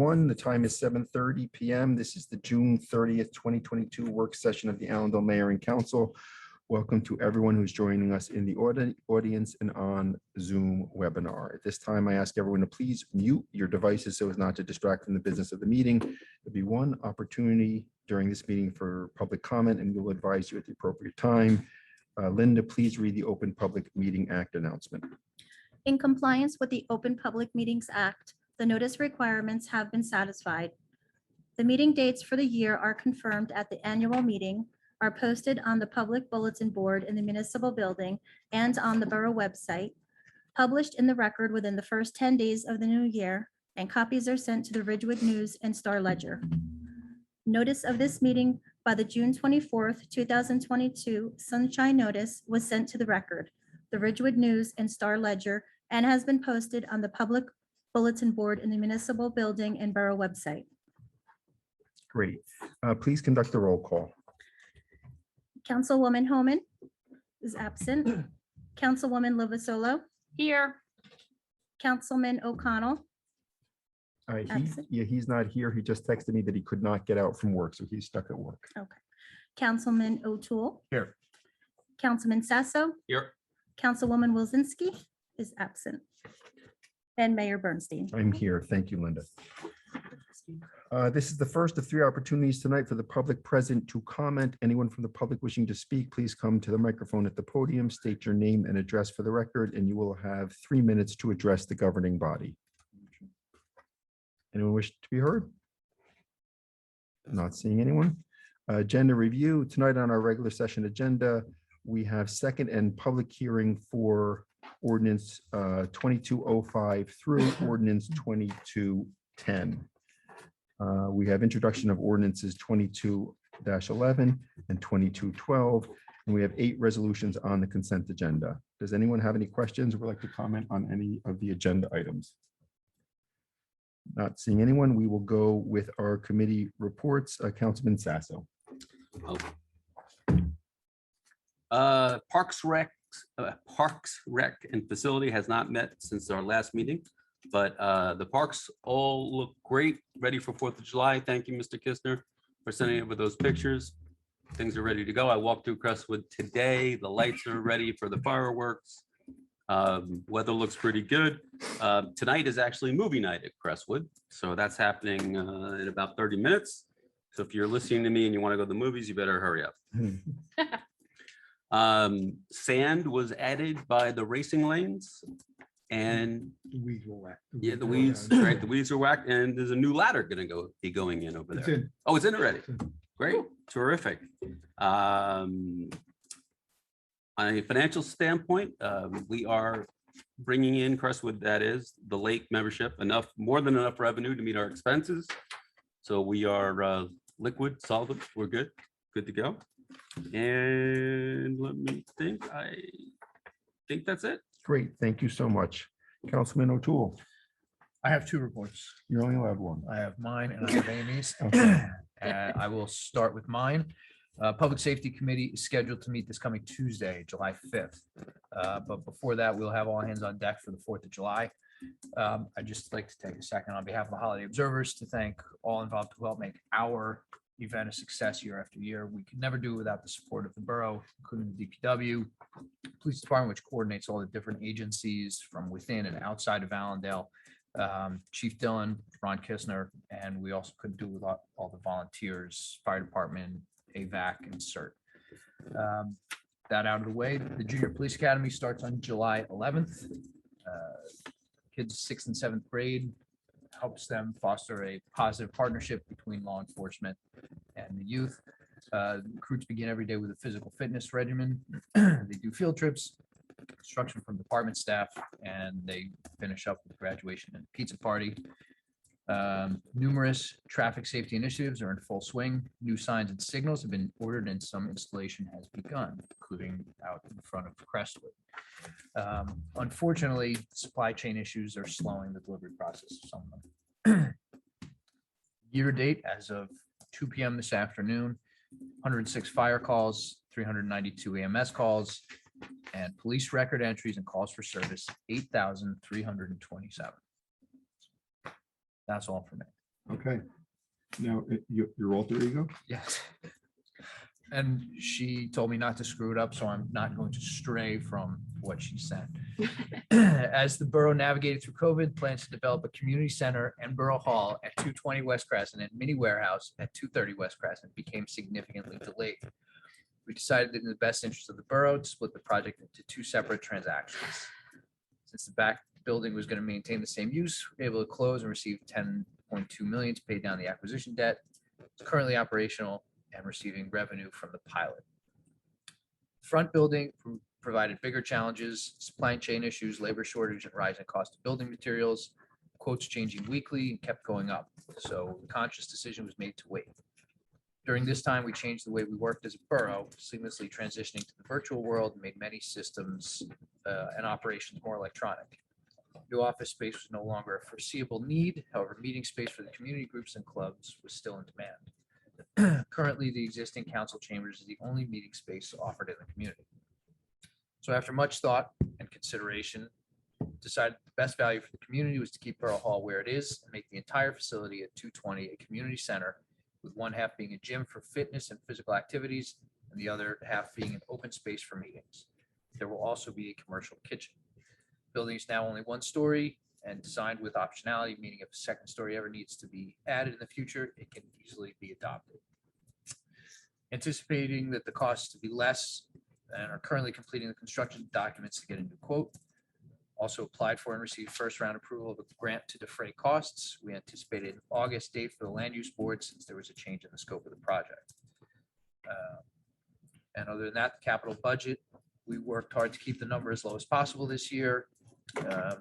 The time is 7:30 p.m. This is the June 30th, 2022 work session of the Allendale Mayor and Council. Welcome to everyone who's joining us in the audience and on Zoom webinar. At this time, I ask everyone to please mute your devices so as not to distract from the business of the meeting. There'll be one opportunity during this meeting for public comment, and we'll advise you at the appropriate time. Linda, please read the Open Public Meeting Act announcement. In compliance with the Open Public Meetings Act, the notice requirements have been satisfied. The meeting dates for the year are confirmed at the annual meeting, are posted on the public bulletin board in the municipal building and on the borough website, published in the record within the first 10 days of the new year, and copies are sent to the Ridgewood News and Star Ledger. Notice of this meeting by the June 24th, 2022 Sunshine Notice was sent to the record, the Ridgewood News and Star Ledger, and has been posted on the public bulletin board in the municipal building and borough website. Great. Please conduct the roll call. Councilwoman Homan is absent. Councilwoman Lovasolo. Here. Councilman O'Connell. He's not here. He just texted me that he could not get out from work, so he's stuck at work. Okay. Councilman O'Toole. Here. Councilman Sasso. Here. Councilwoman Wilzinski is absent. And Mayor Bernstein. I'm here. Thank you, Linda. This is the first of 3 opportunities tonight for the public present to comment. Anyone from the public wishing to speak, please come to the microphone at the podium, state your name and address for the record, and you will have 3 minutes to address the governing body. Anyone wish to be heard? Not seeing anyone. Agenda review. Tonight on our regular session agenda, we have second and public hearing for ordinance 2205 through ordinance 2210. We have introduction of ordinances 22-11 and 2212, and we have 8 resolutions on the consent agenda. Does anyone have any questions or would like to comment on any of the agenda items? Not seeing anyone, we will go with our committee reports. Councilman Sasso. Parks Rec and Facility has not met since our last meeting, but the parks all look great, ready for 4th of July. Thank you, Mr. Kistner, for sending over those pictures. Things are ready to go. I walked through Crestwood today. The lights are ready for the fireworks. Weather looks pretty good. Tonight is actually movie night at Crestwood, so that's happening in about 30 minutes. So if you're listening to me and you want to go to the movies, you better hurry up. Sand was added by the racing lanes, and the weeds were whacked. The weeds, right? The weeds are whacked, and there's a new ladder going to be going in over there. Oh, it's in already. Great, terrific. On a financial standpoint, we are bringing in Crestwood, that is the lake membership, more than enough revenue to meet our expenses. So we are liquid, solvent. We're good to go. And let me think. I think that's it. Great. Thank you so much. Councilman O'Toole. I have 2 reports. You're only allowed one. I have mine and I have Amy's. Okay. I will start with mine. Public Safety Committee is scheduled to meet this coming Tuesday, July 5th. But before that, we'll have all hands on deck for the 4th of July. I'd just like to take a second on behalf of the holiday observers to thank all involved who helped make our event a success year after year. We could never do it without the support of the borough, including the DPW, police department, which coordinates all the different agencies from within and outside of Allendale, Chief Dillon, Ron Kistner, and we also couldn't do it without all the volunteers, fire department, AVAC, and CERT. That out of the way, the Junior Police Academy starts on July 11th. Kids 6th and 7th grade, helps them foster a positive partnership between law enforcement and the youth. Recruits begin every day with a physical fitness regimen. They do field trips, instruction from department staff, and they finish up with graduation and pizza party. Numerous traffic safety initiatives are in full swing. New signs and signals have been ordered and some installation has begun, including out in front of Crestwood. Unfortunately, supply chain issues are slowing the delivery process of some of them. Year to date, as of 2 p.m. this afternoon, 106 fire calls, 392 EMS calls, and police record entries and calls for service, 8,327. That's all for me. Okay. Now, your alter ego? Yes. And she told me not to screw it up, so I'm not going to stray from what she said. As the borough navigated through COVID, plans to develop a community center and borough hall at 220 West Crescent and mini warehouse at 230 West Crescent became significantly delayed. We decided that in the best interest of the borough to split the project into two separate transactions. Since the back building was going to maintain the same use, we were able to close and receive 10.2 million to pay down the acquisition debt. It's currently operational and receiving revenue from the pilot. Front building provided bigger challenges, supply chain issues, labor shortage, and rising cost of building materials. Quotes changing weekly and kept going up. So the conscious decision was made to wait. During this time, we changed the way we worked as a borough, seamlessly transitioning to the virtual world and made many systems and operations more electronic. New office space was no longer a foreseeable need. However, meeting space for the community groups and clubs was still in demand. Currently, the existing council chambers is the only meeting space offered in the community. So after much thought and consideration, decided the best value for the community was to keep Borough Hall where it is and make the entire facility at 220 a community center, with one half being a gym for fitness and physical activities, and the other half being an open space for meetings. There will also be a commercial kitchen. Building is now only one story and designed with optionality, meaning if a second story ever needs to be added in the future, it can easily be adopted. Anticipating that the costs to be less and are currently completing the construction documents to get a new quote. Also applied for and received first round approval of a grant to defray costs. We anticipated an August date for the land use board since there was a change in the scope of the project. And other than that, the capital budget, we worked hard to keep the number as low as possible this year.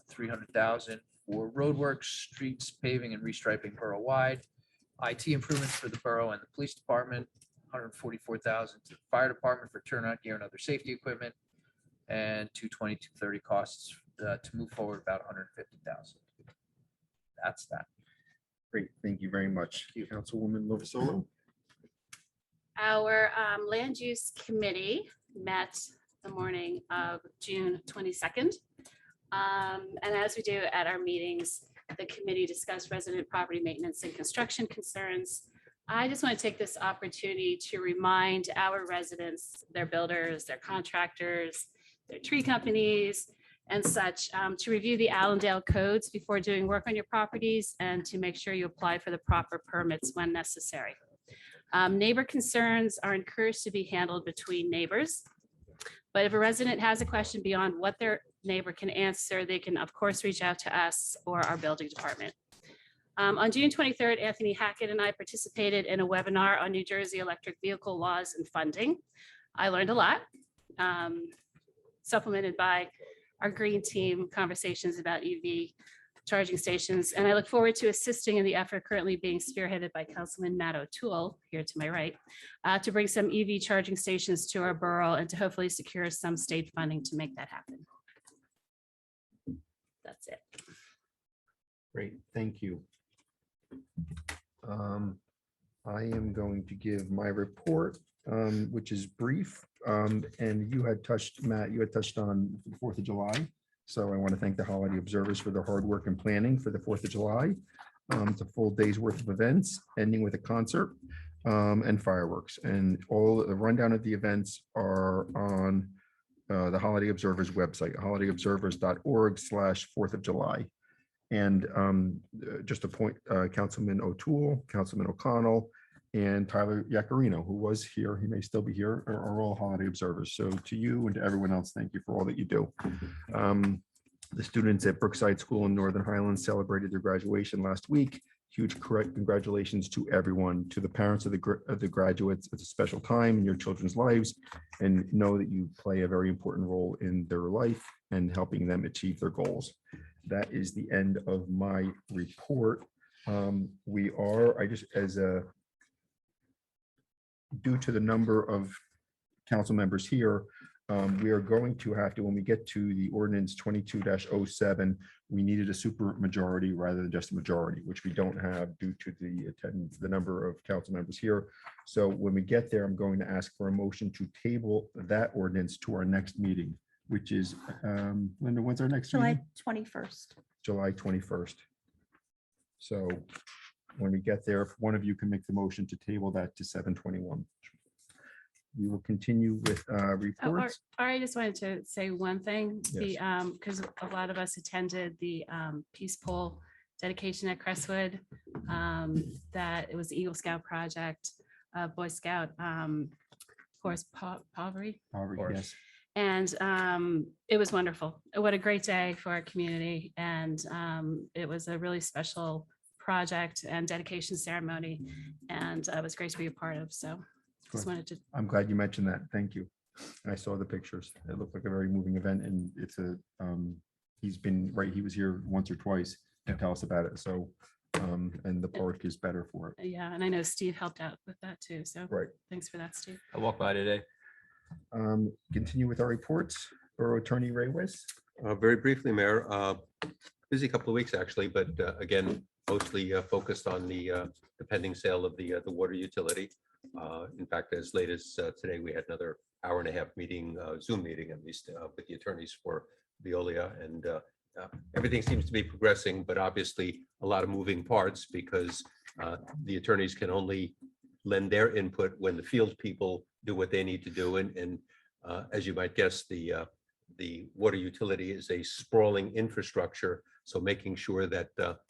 300,000 for roadworks, streets, paving, and restriping borough-wide. IT improvements for the borough and the police department. 144,000 to the fire department for turnout gear and other safety equipment. And 220 to 30 costs to move forward about 150,000. That's that. Great, thank you very much. Councilwoman Lovasolo? Our land use committee met the morning of June 22nd. And as we do at our meetings, the committee discussed resident property maintenance and construction concerns. I just want to take this opportunity to remind our residents, their builders, their contractors, their tree companies, and such, to review the Allendale codes before doing work on your properties and to make sure you apply for the proper permits when necessary. Neighbor concerns are encouraged to be handled between neighbors. But if a resident has a question beyond what their neighbor can answer, they can, of course, reach out to us or our building department. On June 23rd, Anthony Hackett and I participated in a webinar on New Jersey electric vehicle laws and funding. I learned a lot, supplemented by our green team conversations about EV charging stations. And I look forward to assisting in the effort currently being spearheaded by Councilman Matt O'Toole, here to my right, to bring some EV charging stations to our borough and to hopefully secure some state funding to make that happen. That's it. Great, thank you. I am going to give my report, which is brief. And you had touched, Matt, you had touched on the 4th of July. So I want to thank the holiday observers for their hard work and planning for the 4th of July. It's a full day's worth of events, ending with a concert and fireworks. And all the rundown of the events are on the Holiday Observers website, holidayobservers.org/4th of July. And just to point, Councilman O'Toole, Councilman O'Connell, and Tyler Yacarino, who was here, he may still be here, are all holiday observers. So to you and to everyone else, thank you for all that you do. The students at Brookside School in Northern Highlands celebrated their graduation last week. Huge congratulations to everyone, to the parents of the graduates. It's a special time in your children's lives, and know that you play a very important role in their life and helping them achieve their goals. That is the end of my report. Due to the number of council members here, we are going to have to, when we get to the ordinance 22-07, we needed a super majority rather than just a majority, which we don't have due to the attendance, the number of council members here. So when we get there, I'm going to ask for a motion to table that ordinance to our next meeting, which is, Linda, when's our next meeting? July 21st. July 21st. So When we get there, if one of you can make the motion to table that to 7:21. We will continue with reports. Or I just wanted to say one thing, Yes. because a lot of us attended the Peace Pole dedication at Crestwood. That it was the Eagle Scout project, Boy Scout, Horse Poverty. Yes. And it was wonderful. What a great day for our community. And it was a really special project and dedication ceremony. And it was great to be a part of. So just Good. wanted to, I'm glad you mentioned that. Thank you. I saw the pictures. It looked like a very moving event, and it's a, he's been, right, he was here once or twice to tell us about it. So, and the park is better for it. yeah. And I know Steve helped out with that too. So Right. thanks for that, Steve. I walked by today. Continue with our reports. Borough Attorney Ray Wiss. Very briefly, Mayor, busy couple of weeks actually, but again, mostly focused on the pending sale of the water utility. In fact, as late as today, we had another hour-and-a-half meeting, Zoom meeting at least, with the attorneys for Veolia, and everything seems to be progressing, but obviously a lot of moving parts because the attorneys can only lend their input when the field people do what they need to do. And as you might guess, the water utility is a sprawling infrastructure. So making sure that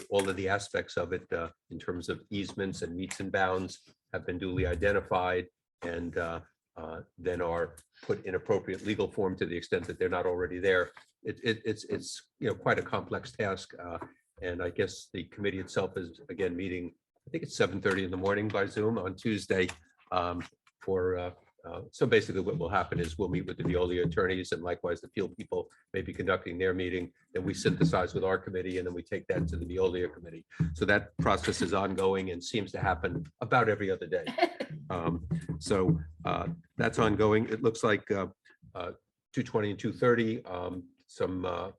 all of the aspects of it in terms of easements and meets and bounds have been duly identified and then are put in appropriate legal form to the extent that they're not already there. It's quite a complex task. And I guess the committee itself is again meeting, I think it's 7:30 in the morning by Zoom on Tuesday so basically what will happen is we'll meet with the Veolia attorneys and likewise the field people may be conducting their meeting. Then we synthesize with our committee and then we take that to the Veolia committee. So that process is ongoing and seems to happen about every other day. So that's ongoing. It looks like 220 and 230, some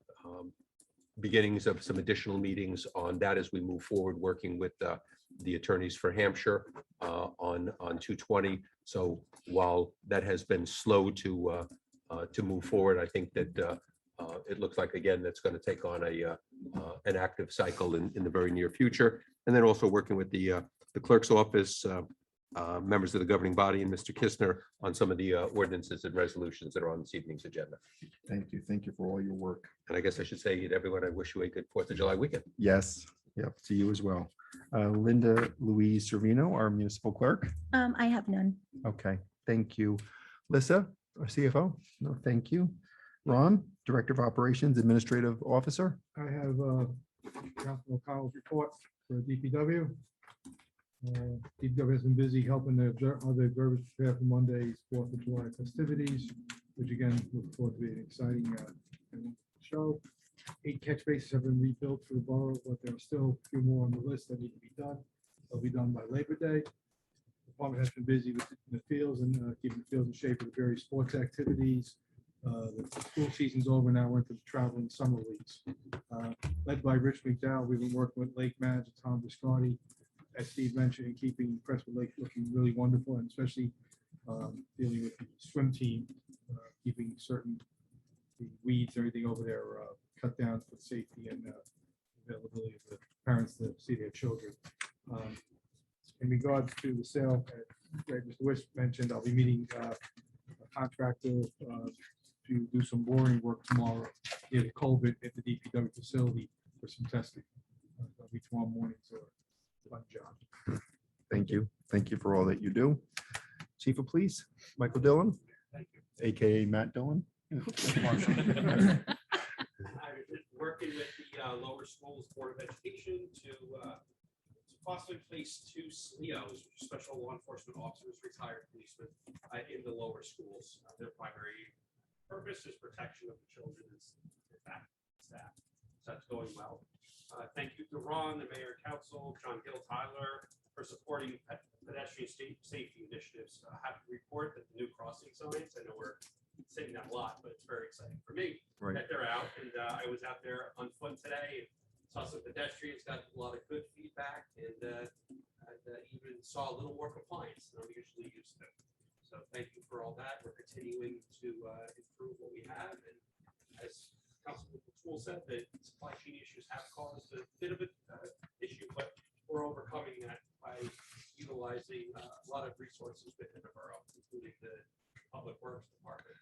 beginnings of some additional meetings on that as we move forward, working with the attorneys for Hampshire on 220. So while that has been slow to move forward, I think that it looks like again that's going to take on an active cycle in the very near future. And then also working with the clerk's office, members of the governing body, and Mr. Kistner on some of the ordinances and resolutions that are on this evening's agenda. Thank you. Thank you for all your work. And I guess I should say to everyone, I wish you a good 4th of July weekend. Yes. Yep. To you as well. Linda Louise Servino, our municipal clerk. I have none. Okay. Thank you. Lissa, our CFO. No, thank you. Ron, Director of Operations, Administrative Officer. I have Councilman O'Connell's report for DPW. DPW has been busy helping the other observers prepare for Monday's 4th of July festivities, which again, look forward to be an exciting show. 8 catch bases have been rebuilt for the borough, but there are still a few more on the list that need to be done. They'll be done by Labor Day. The department has been busy with the fields and keeping the fields in shape with various sports activities. The school season's over now. We're into the traveling summer leagues. Led by Rich McDowell, we've been working with Lake Manager Tom Biscardi, as Steve mentioned, in keeping Crestwood Lake looking really wonderful, and especially dealing with the swim team, keeping certain the weeds, everything over there cut down for safety and availability of the parents to see their children. In regards to the sale, Mr. Wish mentioned, I'll be meeting a contractor to do some boring work tomorrow near the culvert at the DPW facility for some testing. That'll be tomorrow morning, so fun job. Thank you. Thank you for all that you do. Chief of Police, Michael Dillon. Thank you. AKA Matt Dillon. I've been working with the lower schools Board of Education to possibly place 2 SLEOs, special law enforcement officers, retired policemen, in the lower schools. Their primary purpose is protection of the children and staff. So that's going well. Thank you to Ron, the mayor, council, John Gill, Tyler, for supporting pedestrian safety initiatives. Happy to report that the new crossing signs, I know we're saying that a lot, but it's very exciting for me that they're out. And I was out there on foot today, saw some pedestrians, got a lot of good feedback, and even saw a little more compliance than I'm usually used to. So thank you for all that. We're continuing to improve what we have. And as Councilman Tool said, that supply chain issues have caused a bit of an issue, but we're overcoming that by utilizing a lot of resources within the borough, including the Public Works Department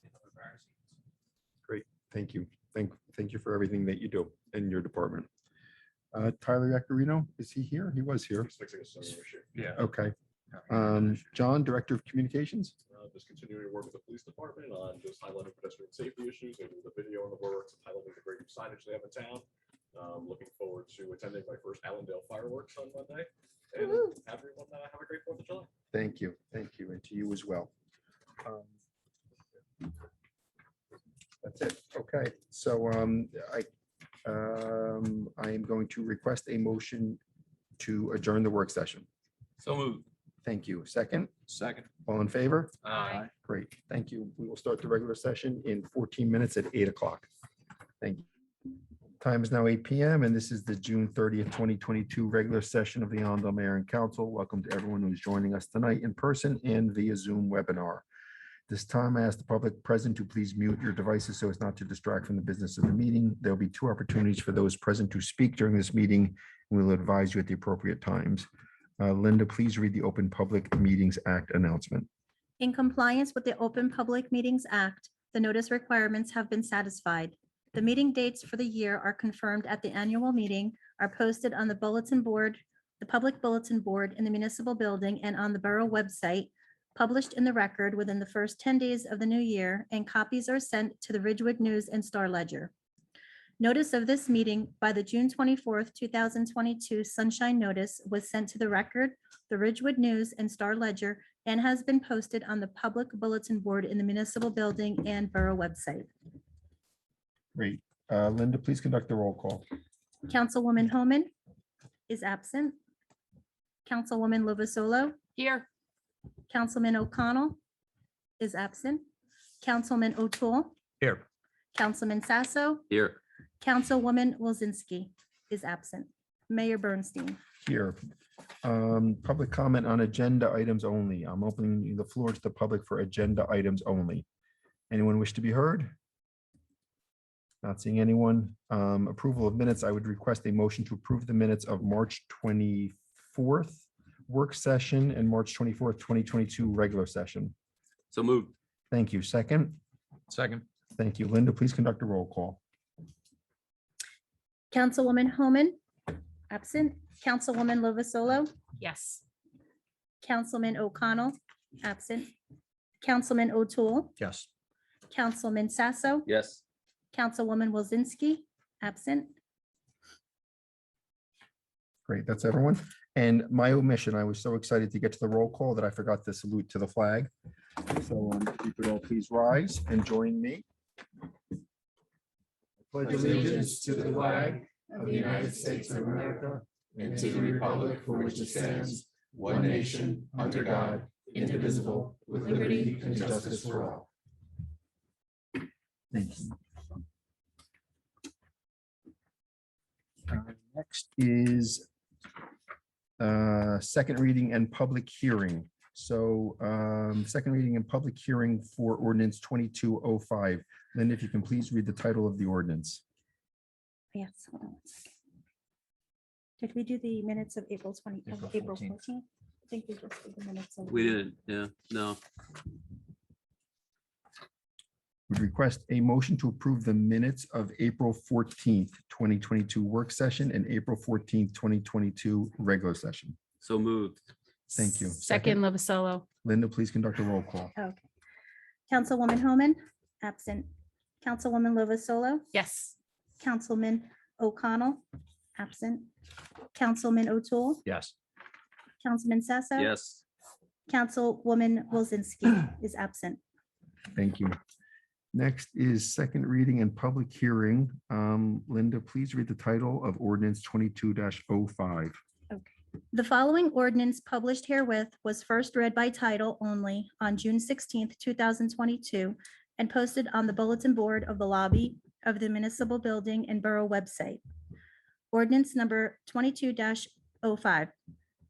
and other various agencies. Thank you. Thank you for everything that you do in your department. Tyler Yacarino, is he here? He was here. Yeah. Okay. John, Director of Communications. Just continuing to work with the police department on just highlighting pedestrian safety issues, maybe the video in the works, and highlighting the great signage they have in town. Looking forward to attending my first Allendale fireworks on Monday, and everyone have a great 4th of July. Thank you. Thank you. And to you as well. That's it. Okay. So I am going to request a motion to adjourn the work session. So moved. Thank you. Second, Second. all in favor? Aye. Great. Thank you. We will start the regular session in 14 minutes at 8 o'clock. Thank you. Time is now 8 p.m. and this is the June 30th, 2022 regular session of the Allendale Mayor and Council. Welcome to everyone who's joining us tonight in person and via Zoom webinar. This time, I ask the public present to please mute your devices so as not to distract from the business of the meeting. There will be 2 opportunities for those present to speak during this meeting, and we will advise you at the appropriate times. Linda, please read the Open Public Meetings Act announcement. In compliance with the Open Public Meetings Act, the notice requirements have been satisfied. The meeting dates for the year are confirmed at the annual meeting, are posted on the bulletin board, the public bulletin board in the municipal building and on the borough website, published in the record within the first 10 days of the new year, and copies are sent to the Ridgewood News and Star Ledger. Notice of this meeting by the June 24th, 2022 Sunshine Notice was sent to the record, the Ridgewood News and Star Ledger, and has been posted on the public bulletin board in the municipal building and borough website. Great. Linda, please conduct the roll call. Councilwoman Homan is absent. Councilwoman Lovasolo. Here. Councilman O'Connell is absent. Councilman O'Toole. Here. Councilman Sasso. Here. Councilwoman Wozinski is absent. Mayor Bernstein. Here. Public comment on agenda items only. I'm opening the floor to the public for agenda items only. Anyone wish to be heard? Not seeing anyone. Approval of minutes. I would request a motion to approve the minutes of March 24th work session and March 24th, 2022 regular session. So moved. Thank you. Second. Second. Thank you. Linda, please conduct a roll call. Councilwoman Homan, absent. Councilwoman Lovasolo. Yes. Councilman O'Connell, absent. Councilman O'Toole. Yes. Councilman Sasso. Yes. Councilwoman Wozinski, absent. Great, that's everyone. And my omission, I was so excited to get to the roll call that I forgot to salute to the flag. So if you could all please rise and join me. I pledge allegiance to the flag of the United States of America and to the republic for which it stands, one nation, under God, indivisible, with liberty and justice for all. Thank you. Next is second reading and public hearing. So second reading and public hearing for ordinance 2205. Linda, if you can please read the title of the ordinance. Yes, hold on one second. Did we do the minutes of April 20, of April 14th. 14th? I think we just did the minutes. of- We didn't. Yeah. No. Would request a motion to approve the minutes of April 14th, 2022 work session and April 14th, 2022 regular session. So moved. Thank you. Second, Lovasolo. Linda, please conduct a roll call. Okay. Councilwoman Homan, absent. Councilwoman Lovasolo. Yes. Councilman O'Connell, absent. Councilman O'Toole. Yes. Councilman Sasso. Yes. Councilwoman Wozinski is absent. Thank you. Next is second reading and public hearing. Linda, please read the title of ordinance 22-05. The following ordinance published herewith was first read by title only on June 16th, 2022, and posted on the bulletin board of the lobby of the municipal building and borough website. Ordinance number 22-05.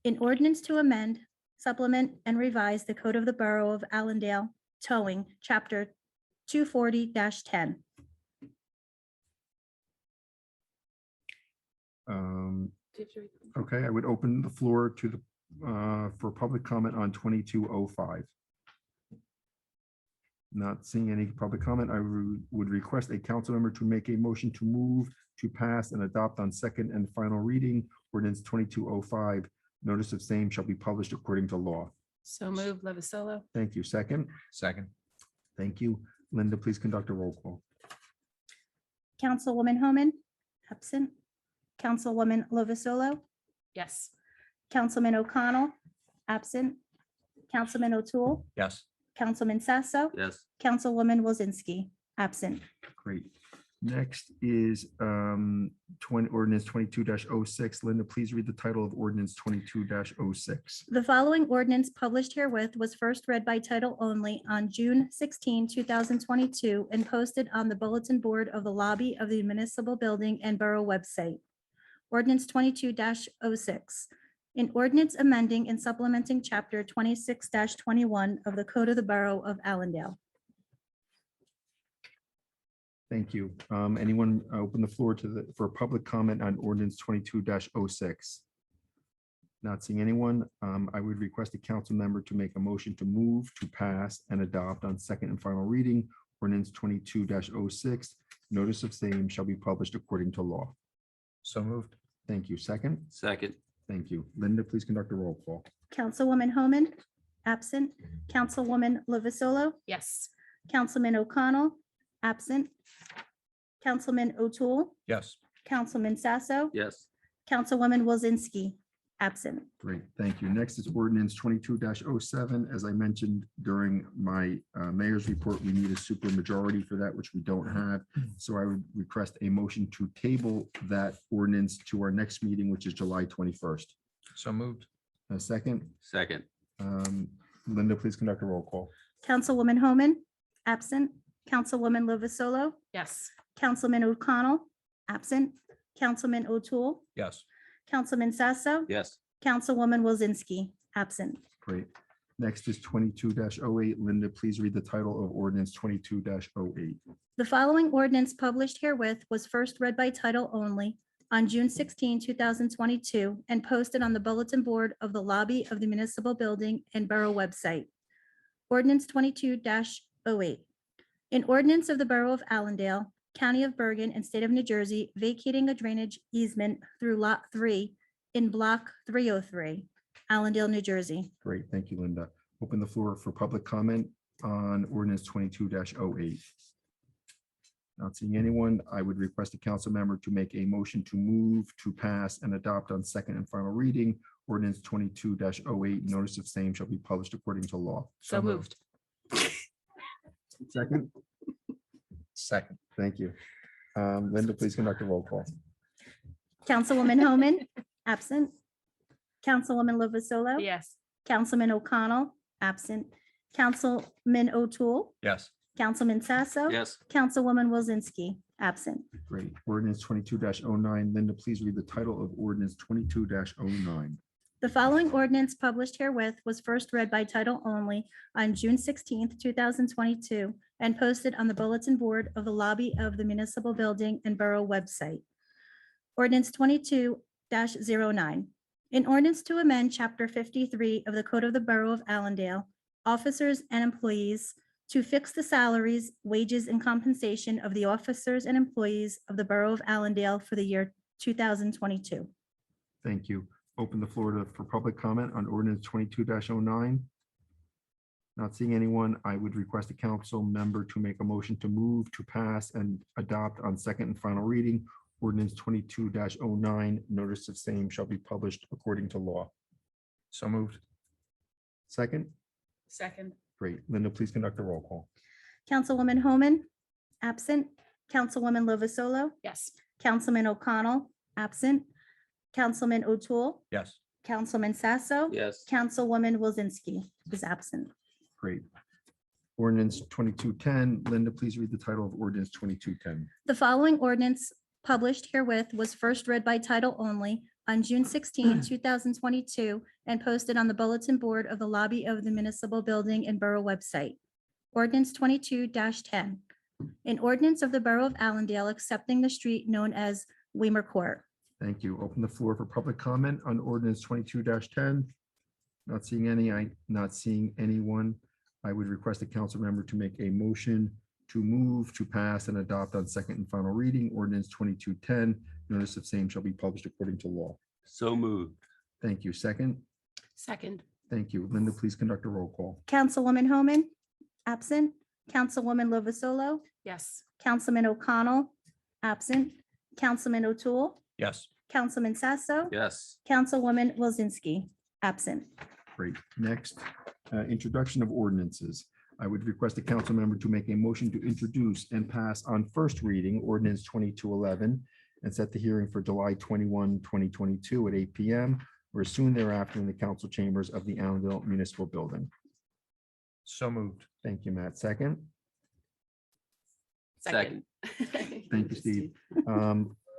An ordinance to amend, supplement, and revise the code of the borough of Allendale, towing, chapter 240-10. Okay, I would open the floor to the, for public comment on 2205. Not seeing any public comment, I would request a council member to make a motion to move to pass and adopt on second and final reading ordinance 2205. Notice of same shall be published according to law. So move, Lovasolo? Thank you. Second. Second. Thank you. Linda, please conduct a roll call. Councilwoman Homan, absent. Councilwoman Lovasolo, Yes. Councilman O'Connell, absent. Councilman O'Toole, Yes. Councilman Sasso, Yes. Councilwoman Wozinski, absent. Great. Next is ordinance 22-06. Linda, please read the title of ordinance 22-06. The following ordinance published herewith was first read by title only on June 16, 2022, and posted on the bulletin board of the lobby of the municipal building and borough website. Ordinance 22-06. An ordinance amending and supplementing chapter 26-21 of the Code of the Borough of Allendale. Thank you. Anyone open the floor for public comment on ordinance 22-06? Not seeing anyone, I would request a council member to make a motion to move to pass and adopt on second and final reading ordinance 22-06. Notice of same shall be published according to law. So moved. Thank you. Second. Second. Thank you. Linda, please conduct a roll call. Councilwoman Homan, absent. Councilwoman Lovasolo, Yes. Councilman O'Connell, absent. Councilman O'Toole, Yes. Councilman Sasso, Yes. Councilwoman Wozinski, absent. Great, thank you. Next is ordinance 22-07. As I mentioned during my mayor's report, we need a super majority for that, which we don't have. So I would request a motion to table that ordinance to our next meeting, which is July 21st. So moved. A second. Second. Linda, please conduct a roll call. Councilwoman Homan, absent. Councilwoman Lovasolo, Yes. Councilman O'Connell, absent. Councilman O'Toole, Yes. Councilman Sasso, Yes. Councilwoman Wozinski, absent. Great. Next is 22-08. Linda, please read the title of ordinance 22-08. The following ordinance published herewith was first read by title only on June 16, 2022, and posted on the bulletin board of the lobby of the municipal building and borough website. Ordinance 22-08. An ordinance of the Borough of Allendale, County of Bergen, and State of New Jersey, vacating a drainage easement through Lot 3 in Block 303, Allendale, New Jersey. Great, thank you, Linda. Open the floor for public comment on ordinance 22-08. Not seeing anyone, I would request a council member to make a motion to move to pass and adopt on second and final reading ordinance 22-08. Notice of same shall be published according to law. So moved. Second. Second. Thank you. Linda, please conduct a roll call. Councilwoman Homan, absent. Councilwoman Lovasolo, Yes. Councilman O'Connell, absent. Councilman O'Toole, Yes. Councilman Sasso, Yes. Councilwoman Wozinski, absent. Great. Ordinance 22-09. Linda, please read the title of ordinance 22-09. The following ordinance published herewith was first read by title only on June 16, 2022, and posted on the bulletin board of the lobby of the municipal building and borough website. Ordinance 22-09. An ordinance to amend Chapter 53 of the Code of the Borough of Allendale, officers and employees, to fix the salaries, wages, and compensation of the officers and employees of the Borough of Allendale for the year 2022. Thank you. Open the floor for public comment on ordinance 22-09. Not seeing anyone, I would request a council member to make a motion to move to pass and adopt on second and final reading ordinance 22-09. Notice of same shall be published according to law. So moved. Second. Second. Great. Linda, please conduct a roll call. Councilwoman Homan, absent. Councilwoman Lovasolo, Yes. Councilman O'Connell, absent. Councilman O'Toole, Yes. Councilman Sasso, Yes. Councilwoman Wozinski is absent. Great. Ordinance 2210. Linda, please read the title of ordinance 2210. The following ordinance published herewith was first read by title only on June 16, 2022, and posted on the bulletin board of the lobby of the municipal building and borough website. Ordinance 22-10. An ordinance of the Borough of Allendale accepting the street known as Weimer Court. Thank you. Open the floor for public comment on ordinance 22-10. Not seeing any, not seeing anyone. I would request a council member to make a motion to move to pass and adopt on second and final reading ordinance 22-10. Notice of same shall be published according to law. So moved. Thank you. Second. Second. Thank you. Linda, please conduct a roll call. Councilwoman Homan, absent. Councilwoman Lovasolo, Yes. Councilman O'Connell, absent. Councilman O'Toole, Yes. Councilman Sasso, Yes. Councilwoman Wozinski, absent. Great. Next, introduction of ordinances. I would request a council member to make a motion to introduce and pass on first reading ordinance 2211 and set the hearing for July 21, 2022 at 8 p.m. or soon thereafter in the council chambers of the Allendale Municipal Building. So moved. Thank you, Matt. Second. Second. Thank you, Steve.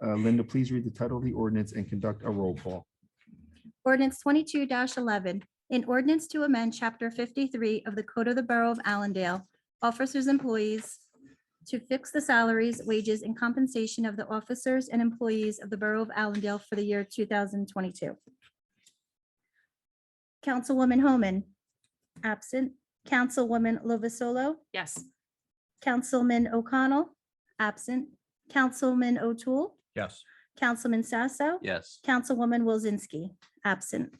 Linda, please read the title of the ordinance and conduct a roll call. Ordinance 22-11, an ordinance to amend chapter 53 of the Code of the Borough of Allendale, officers, employees, to fix the salaries, wages, and compensation of the officers and employees of the Borough of Allendale for the year 2022. Councilwoman Homan, absent. Councilwoman Lovasolo, Yes. Councilman O'Connell, absent. Councilman O'Toole, Yes. Councilman Sasso, Yes. Councilwoman Wozinski, absent.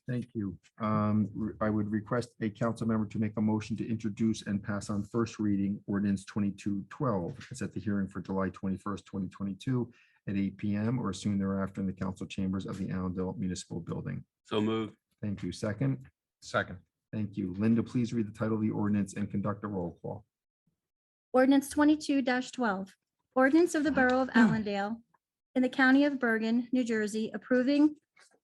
Thank you. I would request a council member to make a motion to introduce and pass on first reading ordinance 2212 and set the hearing for July 21st, 2022 at 8 p.m. or soon thereafter in the council chambers of the Allendale Municipal Building. So moved. Thank you. Second. Second. Thank you. Linda, please read the title of the ordinance and conduct a roll call. Ordinance 22-12, ordinance of the Borough of Allendale in the County of Bergen, New Jersey, approving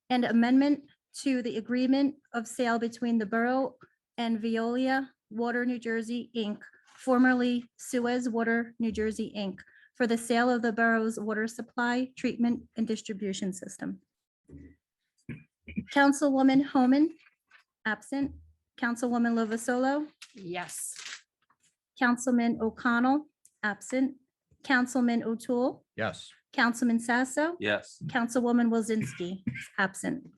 an amendment to the agreement of sale between the borough and Veolia Water New Jersey, Inc., formerly Suez Water New Jersey, Inc., for the sale of the borough's water supply, treatment, and distribution system. Councilwoman Homan, absent. Councilwoman Lovasolo, Yes. Councilman O'Connell, absent. Councilman O'Toole, Yes. Councilman Sasso, Yes. Councilwoman Wozinski, absent.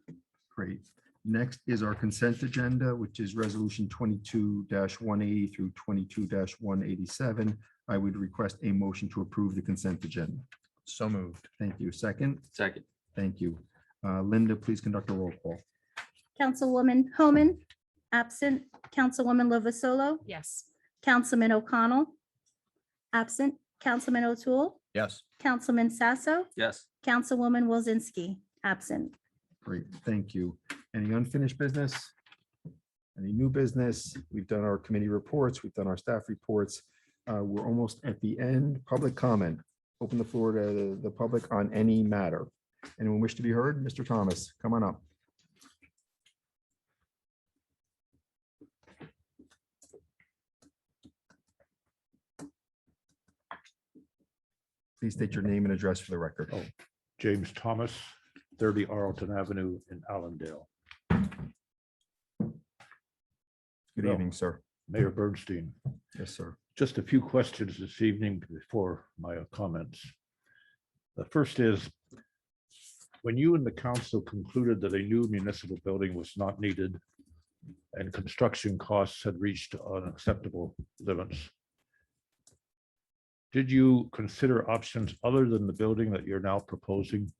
Great. Next is our consent agenda, which is resolution 22-180 through 22-187. I would request a motion to approve the consent agenda. So moved. Thank you. Second. Second. Thank you. Linda, please conduct a roll call. Councilwoman Homan, absent. Councilwoman Lovasolo, Yes. Councilman O'Connell, absent. Councilman O'Toole, Yes. Councilman Sasso, Yes. Councilwoman Wozinski, absent. Great, thank you. Any unfinished business? Any new business? We've done our committee reports, we've done our staff reports. We're almost at the end. Public comment. Open the floor to the public on any matter. Anyone wish to be heard? Mr. Thomas, come on up. Please state your name and address for the record. Oh, James Thomas, 30 Arlington Avenue in Allendale. Good Well, evening, sir. Mayor Bernstein, Yes, sir. just a few questions this evening before my comments. The first is, when you and the council concluded that a new municipal building was not needed and construction costs had reached unacceptable limits, did you consider options other than the building that you're now proposing?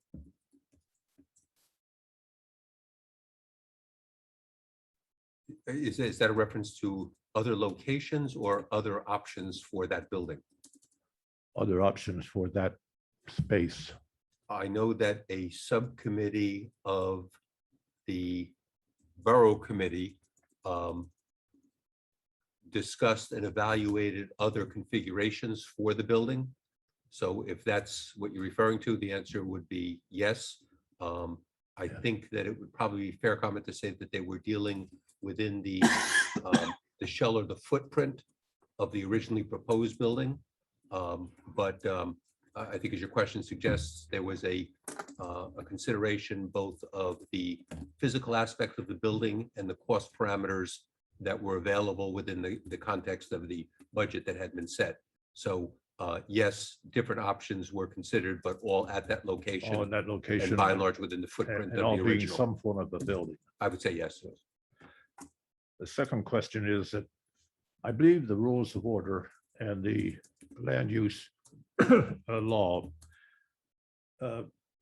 Is that a reference to other locations or other options for that building? Other options for that space? I know that a subcommittee of the Borough Committee discussed and evaluated other configurations for the building. So if that's what you're referring to, the answer would be yes. I think that it would probably be fair comment to say that they were dealing within the shell or the footprint of the originally proposed building. But I think, as your question suggests, there was a consideration both of the physical aspect of the building and the cost parameters that were available within the context of the budget that had been set. So yes, different options were considered, but all at that All in location that location. and by and large within the footprint And of all the being original. some form of the building. I would say yes. The second question is that I believe the rules of order and the land use law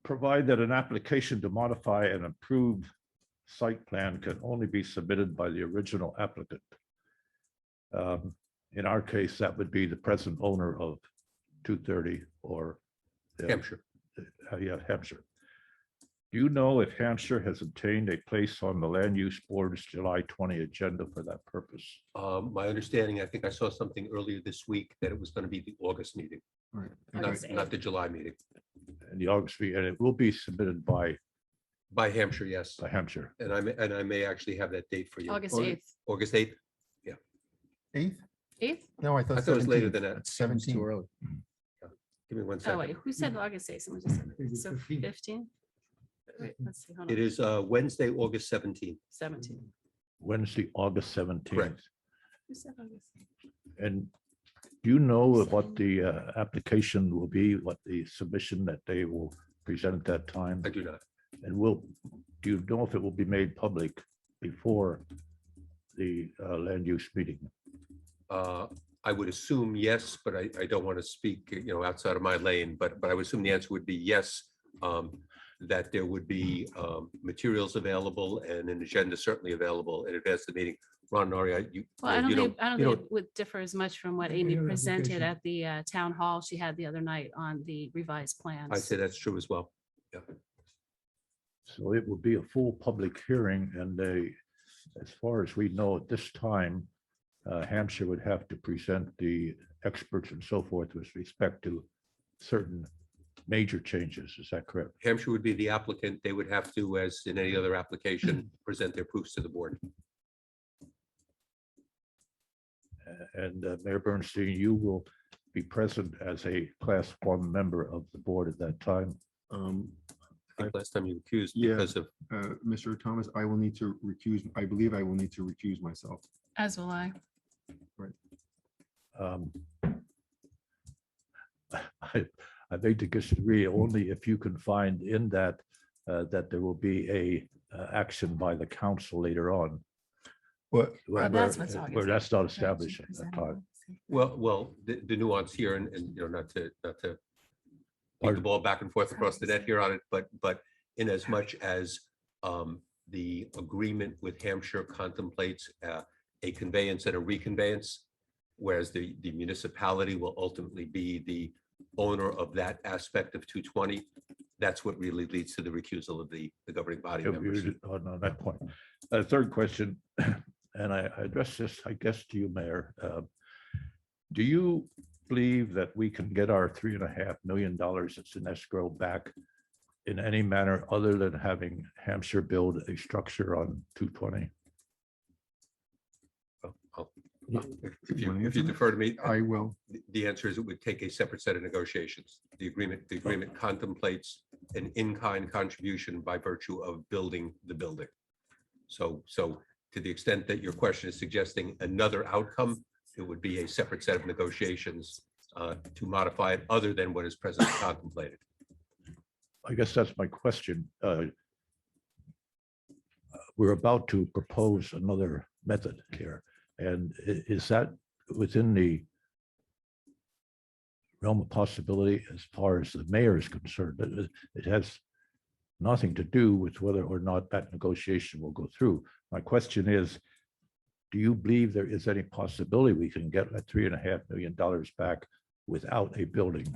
provide that an application to modify an approved site plan can only be submitted by the original applicant. In our case, that would be the present owner of 230 or Hampshire. Yeah, Hampshire. Do you know if Hampshire has obtained a place on the land use board's July 20 agenda for that purpose? My understanding, I think I saw something earlier this week that it was going to be the August meeting, Right. August not the July meeting. And the August, and it will be submitted by By Hampshire, yes. Hampshire. And I may actually have that date for you. August Oh, 8th. August 8th. 8th? 8th? No, I I thought thought it was later 17th. than that. It's 17. early. Give me one Oh, wait, second. who said August 8th? Someone just said It it. was So 15. 15? Wait, let's see. Hold It on. is Wednesday, August 17th. 17. Wednesday, August 17th. Correct. Who said August 8th? And do you know what the application will be, what the submission that they will present at that time? I do not. And do you know if it will be made public before the land use meeting? I would assume yes, but I don't want to speak, outside of my lane, but I would assume the answer would be yes. That there would be materials available and an agenda certainly available in advance of the meeting. Ron, Nori, Well, I don't you think, I don't you think it would differ as much from what Amy Yeah, the presented application. at the town hall she had the other night on the revised plans. I'd say that's true as well. So it will be a full public hearing and as far as we know at this time, Hampshire would have to present the experts and so forth with respect to certain major changes. Is that correct? Hampshire would be the applicant. They would have to, as in any other application, present their proofs to the board. And Mayor Bernstein, you will be present as a class 1 member of the board at that time. I think last time you recused Yeah. because of, Mr. Thomas, I will need to recuse, I believe I will need to recuse myself. As will I. Um, I beg to disagree, only if you can find in that that there will be a action by the council later on. But where- that's what's where August that's not 8th. established at that time. well, the nuance here, and not to beat the ball back and forth across the net here on it, but in as much as the agreement with Hampshire contemplates a conveyance and a reconveyance, whereas the municipality will ultimately be the owner of that aspect of 220. That's what really leads to the recusal of the governing body members. On that point. Third question, and I address this, I guess, to you, Mayor. Do you believe that we can get our $3.5 million that's in escrow back in any manner other than having Hampshire build a structure on 220? If you defer to me, I will. the answer is it would take a separate set of negotiations. The agreement contemplates an in-kind contribution by virtue of building the building. So to the extent that your question is suggesting another outcome, it would be a separate set of negotiations to modify it other than what is presently contemplated. I guess that's my question. We're about to propose another method here. And is that within the realm of possibility as far as the mayor is concerned? It has nothing to do with whether or not that negotiation will go through. My question is, do you believe there is any possibility we can get that $3.5 million back without a building?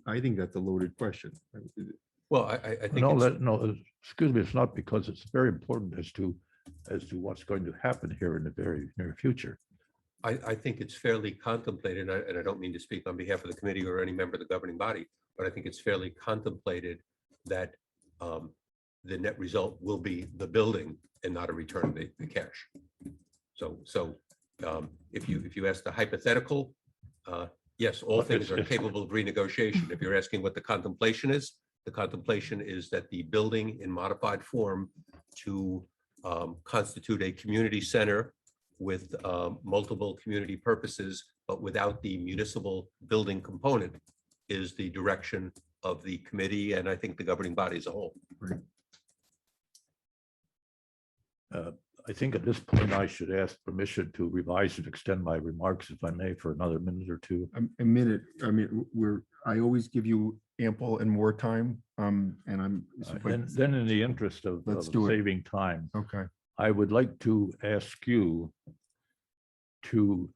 I think that's a loaded question. Well, I think No, it's- no, excuse me, it's not, because it's very important as to what's going to happen here in the very near future. I think it's fairly contemplated, and I don't mean to speak on behalf of the committee or any member of the governing body, but I think it's fairly contemplated that the net result will be the building and not a return of the cash. So if you ask the hypothetical, yes, all things are capable of renegotiation. If you're asking what the contemplation is that the building in modified form to constitute a community center with multiple community purposes, but without the municipal building component is the direction of the committee and I think the governing body as a whole. I think at this point, I should ask permission to revise and extend my remarks, if I may, for another minute or two. A minute, I mean, I always give you ample and more time, and I'm. And then in the interest of Let's of do it. saving time, Okay, I would like to ask you to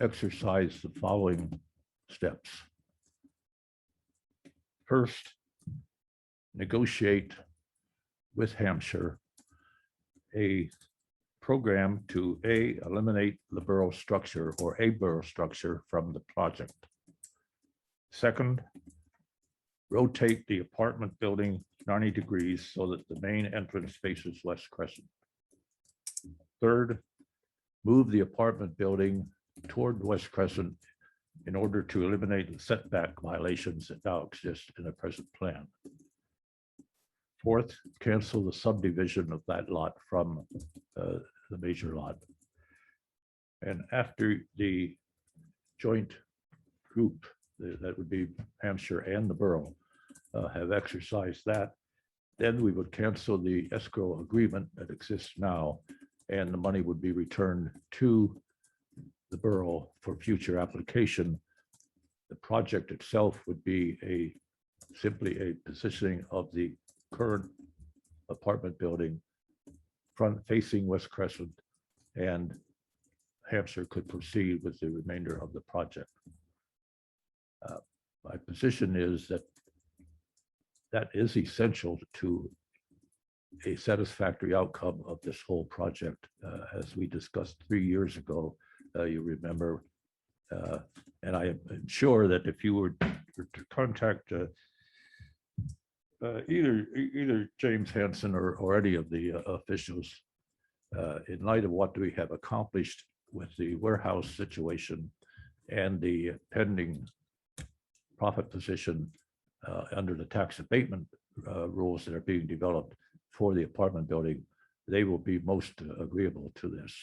exercise the following steps. First, negotiate with Hampshire a program to eliminate the borough structure or a borough structure from the project. Second, rotate the apartment building 90 degrees so that the main entrance faces West Crescent. Third, move the apartment building toward West Crescent in order to eliminate the setback violations that now exist in the present plan. Fourth, cancel the subdivision of that lot from the major lot. And after the joint group, that would be Hampshire and the borough, have exercised that, then we would cancel the escrow agreement that exists now, and the money would be returned to the borough for future application. The project itself would be simply a positioning of the current apartment building front facing West Crescent, and Hampshire could proceed with the remainder of the project. My position is that that is essential to a satisfactory outcome of this whole project, as we discussed 3 years ago, you remember. And I am sure that if you were to contact either James Hansen or any of the officials, in light of what we have accomplished with the warehouse situation and the pending profit position under the tax abatement rules that are being developed for the apartment building, they will be most agreeable to this.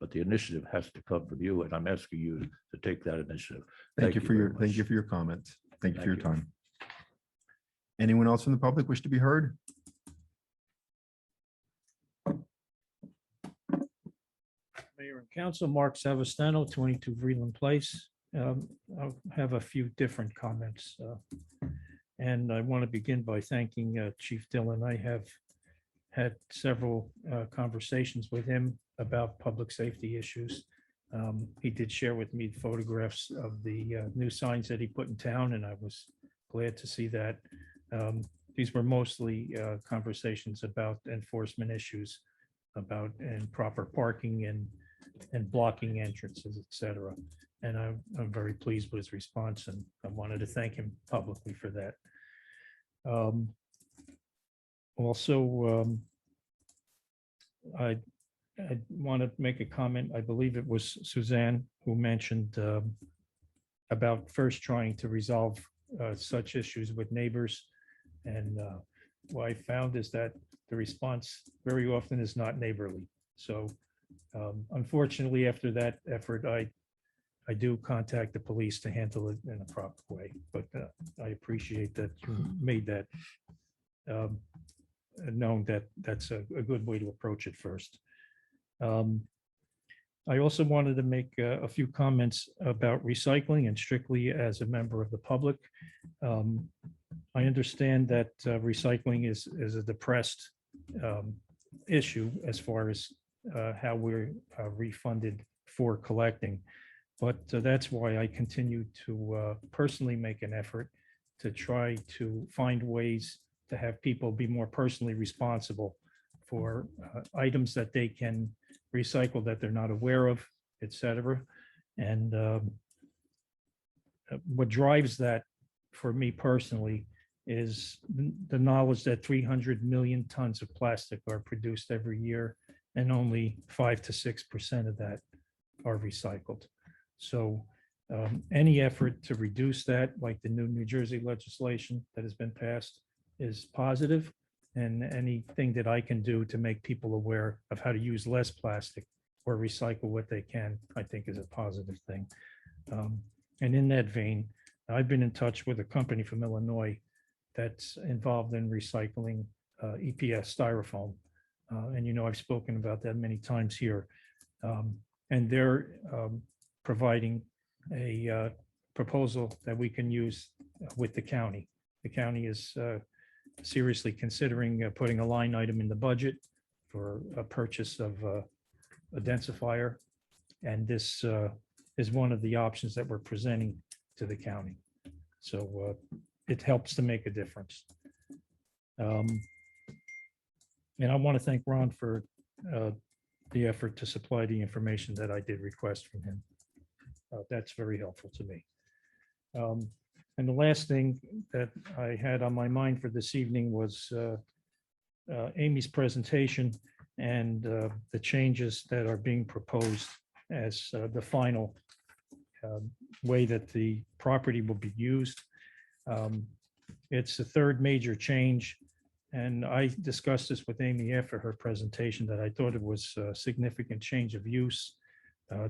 But the initiative has to come from you, and I'm asking you to take that initiative. thank you for your, very thank you much. for your comments. Thank you for Thank your you. time. Anyone else from the public wish to be heard? Mayor and Council, Mark Savastano, 22 Vreeland Place. I'll have a few different comments. And I want to begin by thanking Chief Dillon. I have had several conversations with him about public safety issues. He did share with me photographs of the new signs that he put in town, and I was glad to see that. These were mostly conversations about enforcement issues, about improper parking and blocking entrances, et cetera. And I'm very pleased with his response, and I wanted to thank him publicly for that. Also, I want to make a comment. I believe it was Suzanne who mentioned about first trying to resolve such issues with neighbors. And what I found is that the response very often is not neighborly. So unfortunately, after that effort, I do contact the police to handle it in a proper way, but I appreciate that you made that known that that's a good way to approach it first. I also wanted to make a few comments about recycling, and strictly as a member of the public. I understand that recycling is a depressed issue as far as how we're refunded for collecting. But that's why I continue to personally make an effort to try to find ways to have people be more personally responsible for items that they can recycle that they're not aware of, et cetera. And what drives that for me personally is the knowledge that 300 million tons of plastic are produced every year, and only 5 to 6% of that are recycled. So any effort to reduce that, like the new New Jersey legislation that has been passed, is positive. And anything that I can do to make people aware of how to use less plastic or recycle what they can, I think is a positive thing. And in that vein, I've been in touch with a company from Illinois that's involved in recycling EPS styrofoam. And you know, I've spoken about that many times here. And they're providing a proposal that we can use with the county. The county is seriously considering putting a line item in the budget for a purchase of a densifier. And this is one of the options that we're presenting to the county. So it helps to make a difference. And I want to thank Ron for the effort to supply the information that I did request from him. That's very helpful to me. And the last thing that I had on my mind for this evening was Amy's presentation and the changes that are being proposed as the final way that the property will be used. It's the third major change. And I discussed this with Amy after her presentation, that I thought it was a significant change of use,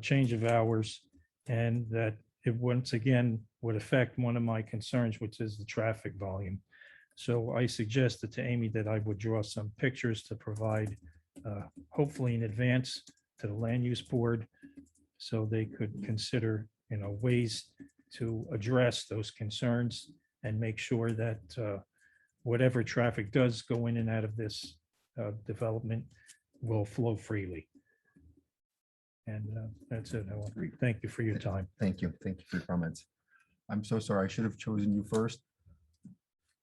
change of hours, and that it once again would affect one of my concerns, which is the traffic volume. So I suggested to Amy that I would draw some pictures to provide, hopefully in advance, to the land use board, so they could consider, you know, ways to address those concerns and make sure that whatever traffic does go in and out of this development will flow freely. And that's it. I want to thank you for your time. Thank you. Thank you for your comments. I'm so sorry. I should have chosen you first.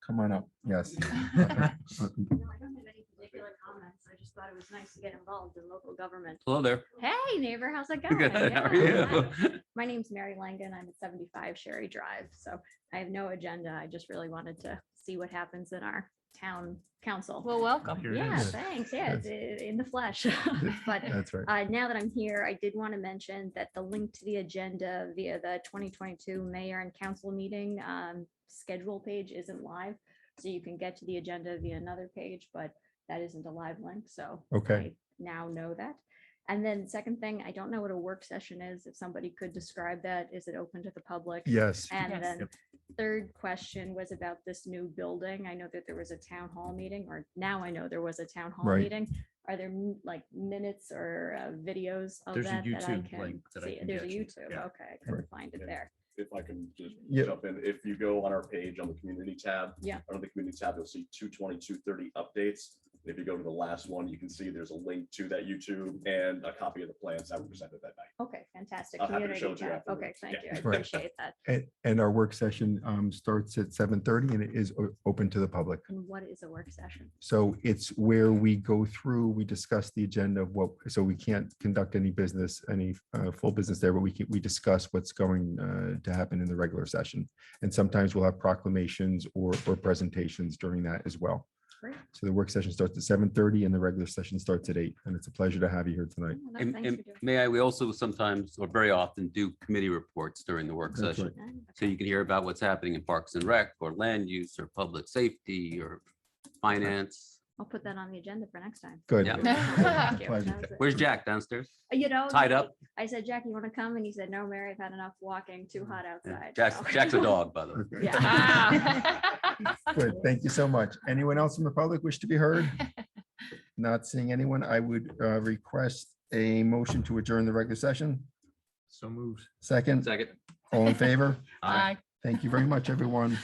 Come on up. Yes. No, I don't have any particular comments. I just thought it was nice to get involved in local government. Hello there. Hey, neighbor, how's it going? Good. How are Yeah, you? hi. My name's Mary Langan. I'm at 75 Sherry Drive. So I have no agenda. I just really wanted to see what happens in our town council. Well, welcome. Yeah, thanks. Yeah, it's in the flesh. But That's right. now that I'm here, I did want to mention that the link to the agenda via the 2022 mayor and council meeting schedule page isn't live. So you can get to the agenda via another page, but that isn't a live link. So Okay. I now know that. And then second thing, I don't know what a work session is. If somebody could describe that, is it open to the public? Yes. And Yes. then third question was about this new building. I know that there was a town hall meeting, or now I know there was a town hall Right. meeting. Are there like minutes or videos of There's a that that I YouTube can link that I see? can There's a get you. YouTube. Yeah. Okay, I couldn't find it Yeah. there. If I can just Yeah. jump in, if you go on our page on the community tab. Yeah. Under the community tab, you'll see 2/20/230 updates. And if you go to the last one, you can see there's a link to that YouTube and a copy of the plans that were presented that night. Okay, fantastic. I'll have to show Community it to you tab. afterwards. Okay, thank you. I Right. appreciate that. And our work session starts at 7:30 and it is open to the public. And what is a work session? So it's where we go through, we discuss the agenda of what, so we can't conduct any business, any full business there, but we discuss what's going to happen in the regular session. And sometimes we'll have proclamations or presentations during that as well. Great. So the work session starts at 7:30 and the regular session starts at 8. And it's a pleasure to have you here tonight. Oh, no, And thanks and for doing may I, we also sometimes, or very often, do committee reports during the work That's session. right. that. So you can hear about what's happening in Parks and Rec, or land use, or public safety, or finance. I'll put that on the agenda for next time. Good. Yeah. Thank you. Pleasure. That was it. Where's Jack downstairs? You know, Tied up? I said, Jack, you want to come? And he said, no, Mary, I've had enough walking, too hot outside. Jack's, So- Jack's a dog, by the way. Okay. Yeah. Good. Thank you so much. Anyone else from the public wish to be heard? Not seeing anyone, I would request a motion to adjourn the regular session. So moved. Second, Second. all in favor? Aye. Thank you very much, everyone.